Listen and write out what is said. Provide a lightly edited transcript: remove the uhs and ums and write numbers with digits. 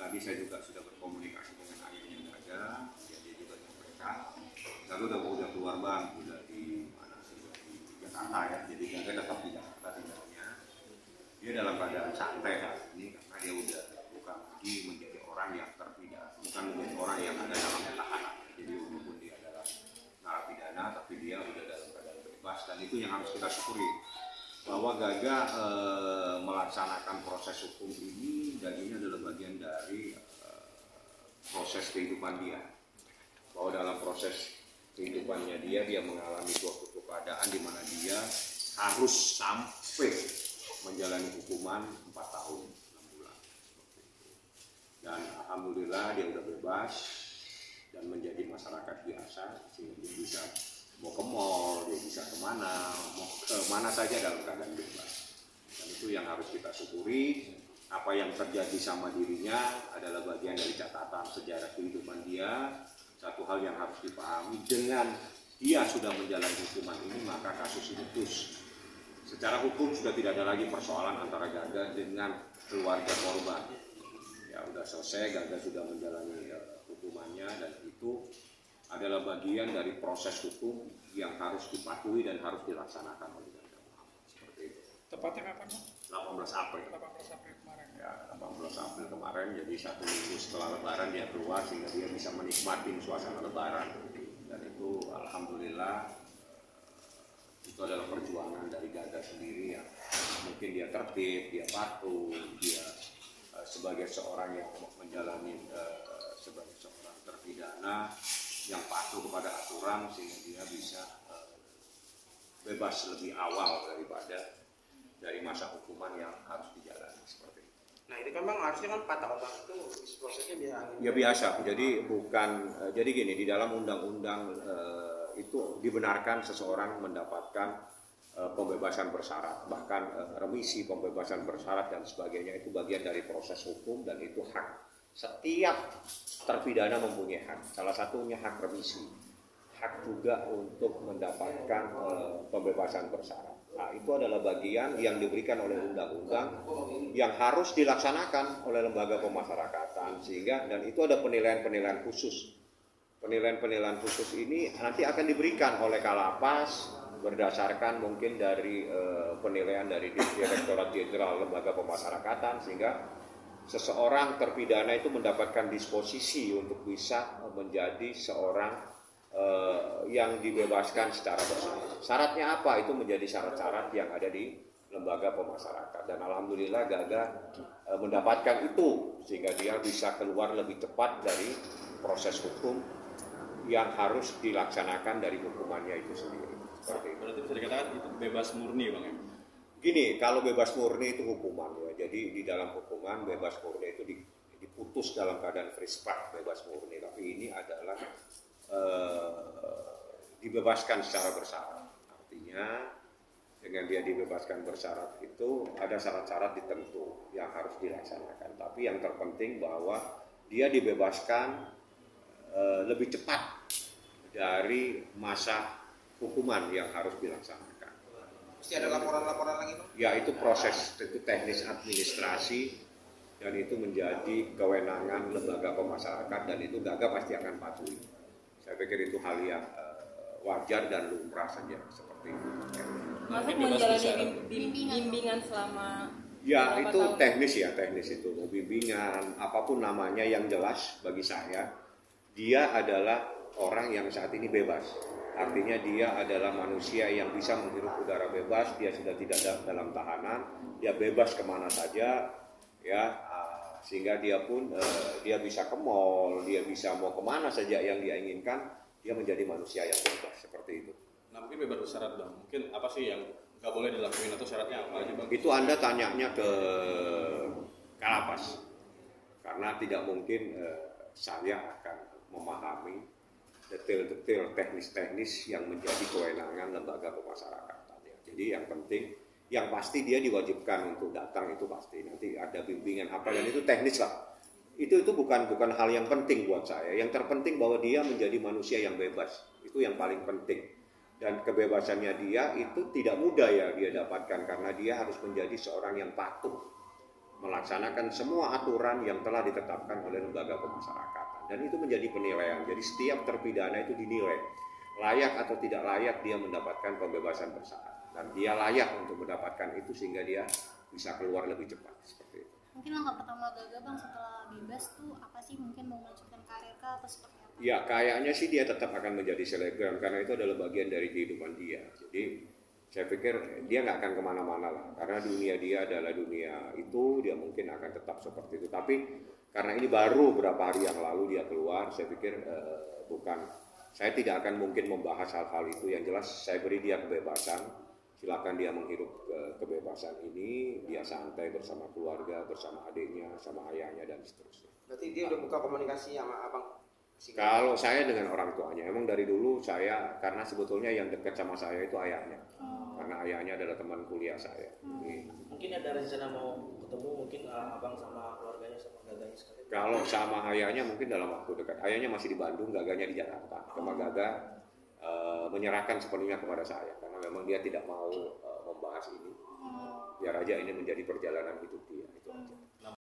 tadi saya juga sudah berkomunikasi dengan ayahnya Gaga, dia juga menyampaikan Gaga udah keluar bang, udah di mana sih, di Jakarta ya, jadi Gaga tetap di Jakarta tinggalnya. Dia dalam keadaan santai saat ini karena dia udah bukan lagi menjadi orang yang terpidana, bukan menjadi orang yang ada dalam tahanan. Jadi walaupun dia adalah narapidana, tapi dia udah dalam keadaan bebas, dan itu yang harus kita syukuri bahwa Gaga melaksanakan proses hukum ini, dan ini adalah bagian dari proses kehidupan dia. Bahwa dalam proses kehidupannya dia mengalami suatu keadaan di mana dia harus sampai menjalani hukuman 4 tahun 6 bulan. Dan alhamdulillah dia udah bebas dan menjadi masyarakat biasa, sehingga dia bisa mau ke mall, dia bisa kemana, mau kemana saja dalam keadaan bebas. Dan itu yang harus kita syukuri. Apa yang terjadi sama dirinya adalah bagian dari catatan sejarah kehidupan dia. Satu hal yang harus dipahami, dengan dia sudah menjalani hukuman ini, maka kasus ini putus. Secara hukum sudah tidak ada lagi persoalan antara Gaga dengan keluarga korban. Ya udah selesai, Gaga sudah menjalani hukumannya, dan itu adalah bagian dari proses hukum yang harus dipatuhi dan harus dilaksanakan oleh Gaga. Seperti itu. Tepatnya kapan, Pak? 18 April. 18 April kemarin. Ya, 18 April kemarin, jadi 1 minggu setelah Lebaran dia keluar sehingga dia bisa menikmati suasana Lebaran. Dan itu alhamdulillah itu adalah perjuangan dari Gaga sendiri yang mungkin dia tertib, dia patuh, dia sebagai seorang yang menjalani sebagai seorang terpidana yang patuh kepada aturan, sehingga dia bisa bebas lebih awal daripada dari masa hukuman yang harus dijalani seperti itu. Nah ini kan bang harusnya kan 4 tahun bang, itu prosesnya biasa. Ya biasa, jadi bukan, jadi gini, di dalam undang-undang itu dibenarkan seseorang mendapatkan pembebasan bersyarat, bahkan remisi pembebasan bersyarat dan sebagainya, itu bagian dari proses hukum dan itu hak. Setiap terpidana mempunyai hak, salah satunya hak remisi, hak juga untuk mendapatkan pembebasan bersyarat. Nah, itu adalah bagian yang diberikan oleh undang-undang yang harus dilaksanakan oleh lembaga pemasyarakatan, sehingga dan itu ada penilaian-penilaian khusus. Penilaian-penilaian khusus ini nanti akan diberikan oleh Kalapas berdasarkan mungkin dari penilaian dari Direktorat Jenderal Lembaga Pemasyarakatan, sehingga seseorang terpidana itu mendapatkan disposisi untuk bisa menjadi seorang yang dibebaskan secara bersyarat. Syaratnya apa? Itu menjadi syarat-syarat yang ada di lembaga pemasyarakatan, dan alhamdulillah Gaga mendapatkan itu sehingga dia bisa keluar lebih cepat dari proses hukum yang harus dilaksanakan dari hukumannya itu sendiri. Seperti itu. Berarti bisa dikatakan itu bebas murni bang ya? Gini, kalau bebas murni itu hukuman ya. Jadi di dalam hukuman bebas murni itu diputus dalam keadaan free spark, bebas murni. Tapi ini adalah dibebaskan secara bersyarat. Artinya dengan dia dibebaskan bersyarat itu ada syarat-syarat tertentu yang harus dilaksanakan. Tapi yang terpenting bahwa dia dibebaskan lebih cepat dari masa hukuman yang harus dilaksanakan. Mesti ada laporan-laporan lagi bang? Ya, itu proses, itu teknis administrasi, dan itu menjadi kewenangan lembaga pemasyarakatan, dan itu Gaga pasti akan patuhi. Saya pikir itu hal yang wajar dan lumrah saja seperti itu. Masuk menjalani bimbingan selama ya itu tahun? teknis itu bimbingan apapun namanya, yang jelas bagi saya dia adalah orang yang saat ini bebas. Artinya dia adalah manusia yang bisa menghirup udara bebas, dia sudah tidak dalam tahanan, dia bebas kemana saja, ya, sehingga dia pun dia bisa ke mall, dia bisa mau kemana saja yang dia inginkan, dia menjadi manusia yang bebas seperti itu. Nah mungkin bebas bersyarat bang, mungkin apa sih yang nggak boleh dilakuin atau syaratnya apa aja bang? Itu Anda tanyanya ke Kalapas, karena tidak mungkin saya akan memahami detail-detail teknis-teknis yang menjadi kewenangan lembaga pemasyarakatan. Jadi yang penting, yang pasti dia diwajibkan untuk datang, itu pasti. Nanti ada bimbingan apa, dan itu teknis lah. Itu bukan hal yang penting buat saya. Yang terpenting bahwa dia menjadi manusia yang bebas. Itu yang paling penting. Dan kebebasannya dia itu tidak mudah ya dia dapatkan, karena dia harus menjadi seorang yang patuh. melaksanakan semua aturan yang telah ditetapkan oleh lembaga pemasyarakatan, dan itu menjadi penilaian. Jadi setiap terpidana itu dinilai layak atau tidak layak dia mendapatkan pembebasan bersyarat, dan dia layak untuk mendapatkan itu sehingga dia bisa keluar lebih cepat seperti itu. Mungkin langkah pertama Gaga Bang setelah bebas tuh apa sih, mungkin mau melanjutkan karir kah atau seperti apa? Ya kayaknya sih dia tetap akan menjadi selebgram karena itu adalah bagian dari kehidupan dia. Jadi saya pikir dia nggak akan kemana-mana lah, karena dunia dia adalah dunia itu, dia mungkin akan tetap seperti itu. Tapi karena ini baru beberapa hari yang lalu dia keluar, saya pikir saya tidak akan mungkin membahas hal-hal itu. Yang jelas saya beri dia kebebasan, silakan dia menghirup kebebasan ini, dia santai bersama keluarga, bersama adiknya, sama ayahnya dan seterusnya. Berarti dia udah buka komunikasi sama abang? Kalau saya dengan orang tuanya, emang dari dulu saya, karena sebetulnya yang dekat sama saya itu ayahnya, karena ayahnya adalah teman kuliah saya. Jadi, Mungkin ada rencana mau ketemu mungkin abang sama keluarganya sama gaganya sekali. kalau sama ayahnya mungkin dalam waktu dekat. Ayahnya masih di Bandung, gaganya di Jakarta. Cuma gaga menyerahkan sepenuhnya kepada saya, karena memang dia tidak mau membahas ini. Biar aja ini menjadi perjalanan hidup dia.